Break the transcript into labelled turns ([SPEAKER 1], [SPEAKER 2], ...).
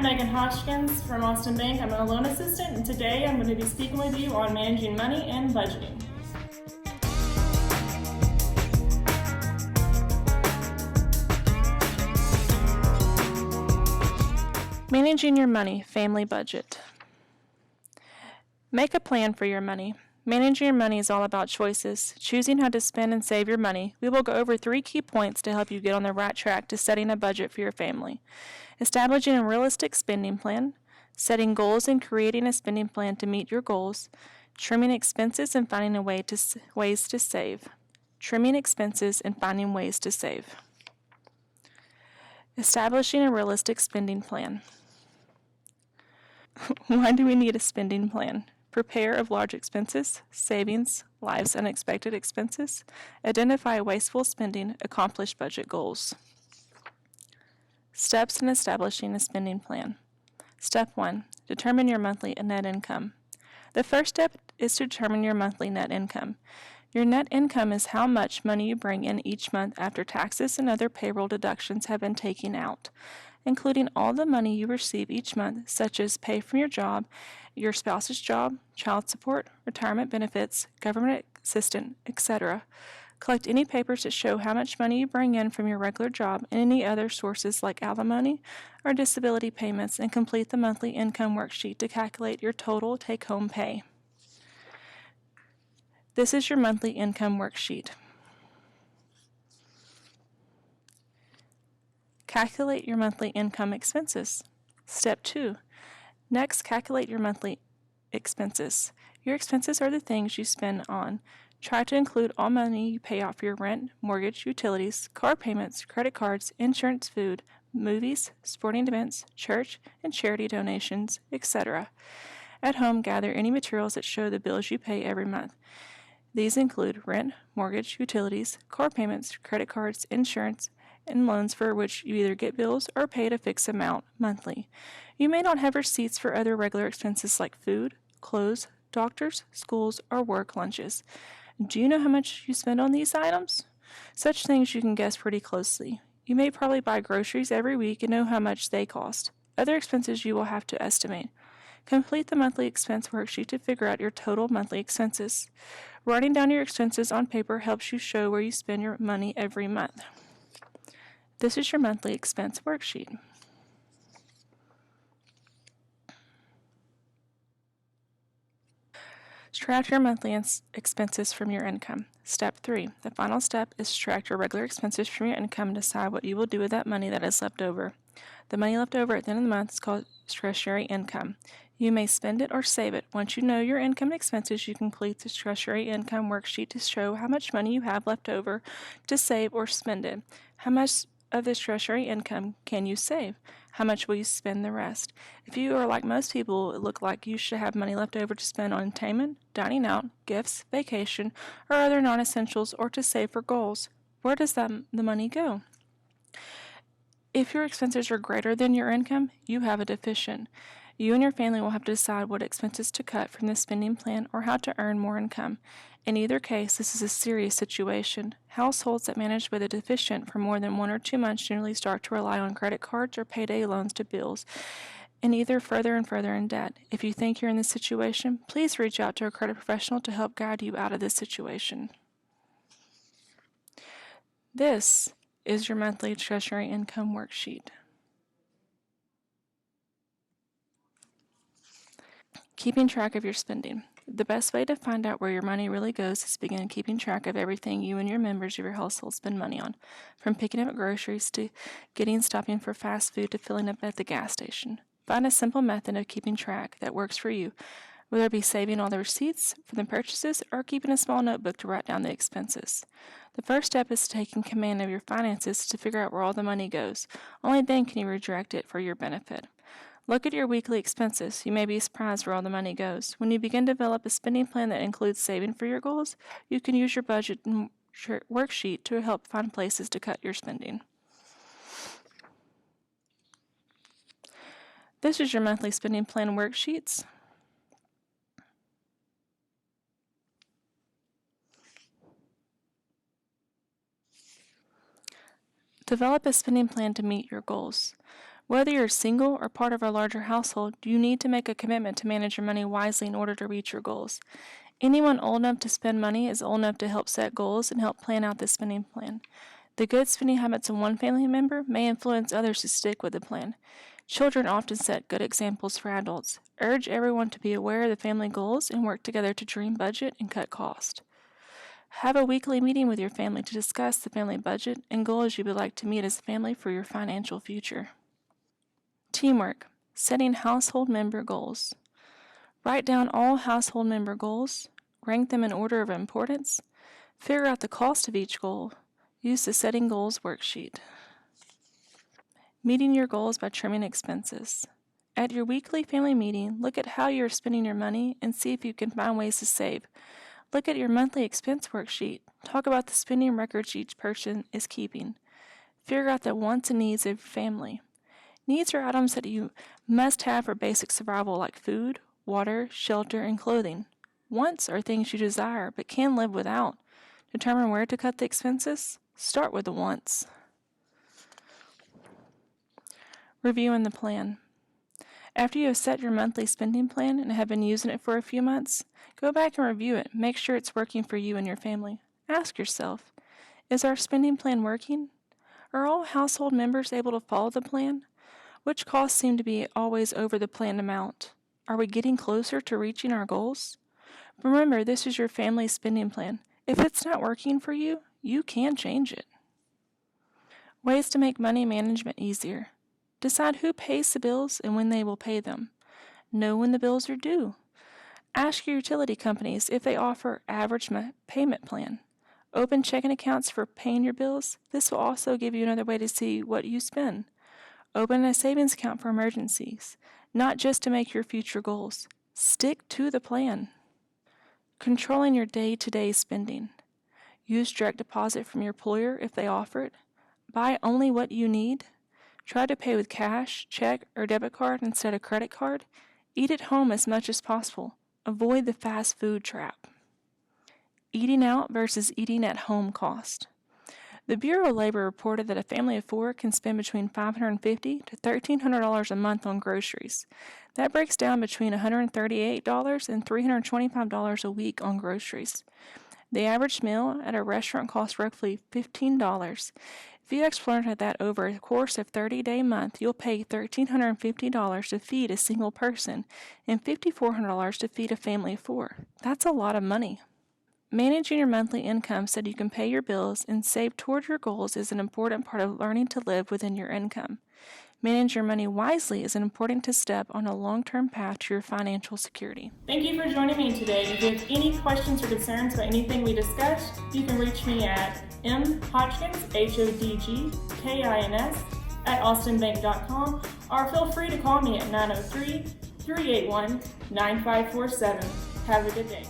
[SPEAKER 1] I'm Megan Hoskins from Austin Bank. I'm a loan assistant, and today I'm going to be speaking with you on managing money and budgeting. Managing your money, family budget. Make a plan for your money. Managing your money is all about choices, choosing how to spend and save your money. We will go over 3 key points to help you get on the right track to setting a budget for your family. Establishing a realistic spending plan, setting goals and creating a spending plan to meet your goals, trimming expenses and finding ways to save. Trimming expenses and finding ways to save. Establishing a realistic spending plan. Why do we need a spending plan? Prepare of large expenses, savings, life's unexpected expenses, identify wasteful spending, accomplish budget goals. Steps in establishing a spending plan. Step 1. Determine your monthly net income. The first step is to determine your monthly net income. Your net income is how much money you bring in each month after taxes and other payroll deductions have been taken out, including all the money you receive each month, such as pay from your job, your spouse's job, child support, retirement benefits, government assistance, etc. Collect any papers that show how much money you bring in from your regular job and any other sources like alimony or disability payments, and complete the monthly income worksheet to calculate your total take-home pay. This is your monthly income worksheet. Calculate your monthly income expenses. Step 2. Next, calculate your monthly expenses. Your expenses are the things you spend on. Try to include all money you pay out for your rent, mortgage, utilities, car payments, credit cards, insurance, food, movies, sporting events, church and charity donations, etc. At home, gather any materials that show the bills you pay every month. These include rent, mortgage, utilities, car payments, credit cards, insurance, and loans for which you either get bills or pay a fixed amount monthly. You may not have receipts for other regular expenses like food, clothes, doctors, schools, or work lunches. Do you know how much you spend on these items? Such things you can guess pretty closely. You may probably buy groceries every week and know how much they cost. Other expenses you will have to estimate. Complete the monthly expense worksheet to figure out your total monthly expenses. Writing down your expenses on paper helps you show where you spend your money every month. This is your monthly expense worksheet. Subtract your monthly expenses from your income. Step 3. The final step is to subtract your regular expenses from your income and decide what you will do with that money that is left over. The money left over at the end of the month is called discretionary income. You may spend it or save it. Once you know your income and expenses, you complete the discretionary income worksheet to show how much money you have left over to save or spend it. How much of this discretionary income can you save? How much will you spend the rest? If you are like most people, it looks like you should have money left over to spend on entertainment, dining out, gifts, vacation, or other non-essentials, or to save for goals. Where does the money go? If your expenses are greater than your income, you have a deficit. You and your family will have to decide what expenses to cut from the spending plan or how to earn more income. In either case, this is a serious situation. Households that manage with a deficit for more than 1 or 2 months generally start to rely on credit cards or payday loans to bills, and either further and further in debt. If you think you're in this situation, please reach out to a credit professional to help guide you out of this situation. This is your monthly discretionary income worksheet. Keeping track of your spending. The best way to find out where your money really goes is to begin keeping track of everything you and your members of your household spend money on, from picking up groceries to stopping for fast food to filling up at the gas station. Find a simple method of keeping track that works for you, whether it be saving all the receipts for the purchases or keeping a small notebook to write down the expenses. The first step is taking command of your finances to figure out where all the money goes. Only then can you redirect it for your benefit. Look at your weekly expenses. You may be surprised where all the money goes. When you begin to develop a spending plan that includes saving for your goals, you can use your budget worksheet to help find places to cut your spending. This is your monthly spending plan worksheets. Develop a spending plan to meet your goals. Whether you're single or part of a larger household, you need to make a commitment to manage your money wisely in order to reach your goals. Anyone old enough to spend money is old enough to help set goals and help plan out the spending plan. The good spending habits of one family member may influence others to stick with the plan. Children often set good examples for adults. Urge everyone to be aware of the family goals and work together to dream, budget, and cut costs. Have a weekly meeting with your family to discuss the family budget and goals you would like to meet as a family for your financial future. Teamwork. Setting household member goals. Write down all household member goals. Rank them in order of importance. Figure out the cost of each goal. Use the Setting Goals worksheet. Meeting your goals by trimming expenses. At your weekly family meeting, look at how you are spending your money and see if you can find ways to save. Look at your monthly expense worksheet. Talk about the spending records each person is keeping. Figure out the wants and needs of your family. Needs are items that you must have for basic survival, like food, water, shelter, and clothing. Wants are things you desire but can live without. Determine where to cut the expenses. Start with the wants. Reviewing the plan. After you have set your monthly spending plan and have been using it for a few months, go back and review it. Make sure it's working for you and your family. Ask yourself, is our spending plan working? Are all household members able to follow the plan? Which costs seem to be always over the planned amount? Are we getting closer to reaching our goals? Remember, this is your family's spending plan. If it's not working for you, you can change it. Ways to make money management easier. Decide who pays the bills and when they will pay them. Know when the bills are due. Ask your utility companies if they offer average payment plan. Open checking accounts for paying your bills. This will also give you another way to see what you spend. Open a savings account for emergencies, not just to make your future goals. Stick to the plan. Controlling your day-to-day spending. Use direct deposit from your employer if they offer it. Buy only what you need. Try to pay with cash, check, or debit card instead of credit card. Eat at home as much as possible. Avoid the fast food trap. Eating out versus eating at home cost. The Bureau of Labor reported that a family of 4 can spend between $550 to $1,300 a month on groceries. That breaks down between $138 and $325 a week on groceries. The average meal at a restaurant costs roughly $15. If you exploit that over the course of a 30-day month, you'll pay $1,350 to feed a single person and $5,400 to feed a family of 4. That's a lot of money. Managing your monthly income so that you can pay your bills and save toward your goals is an important part of learning to live within your income. Manage your money wisely is an important step on a long-term path to your financial security. Thank you for joining me today. If you have any questions or concerns about anything we discussed, you can reach me at mhodgkins, HODGKINS, @austinbank.com, or feel free to call me at 903-381-9547. Have a good day.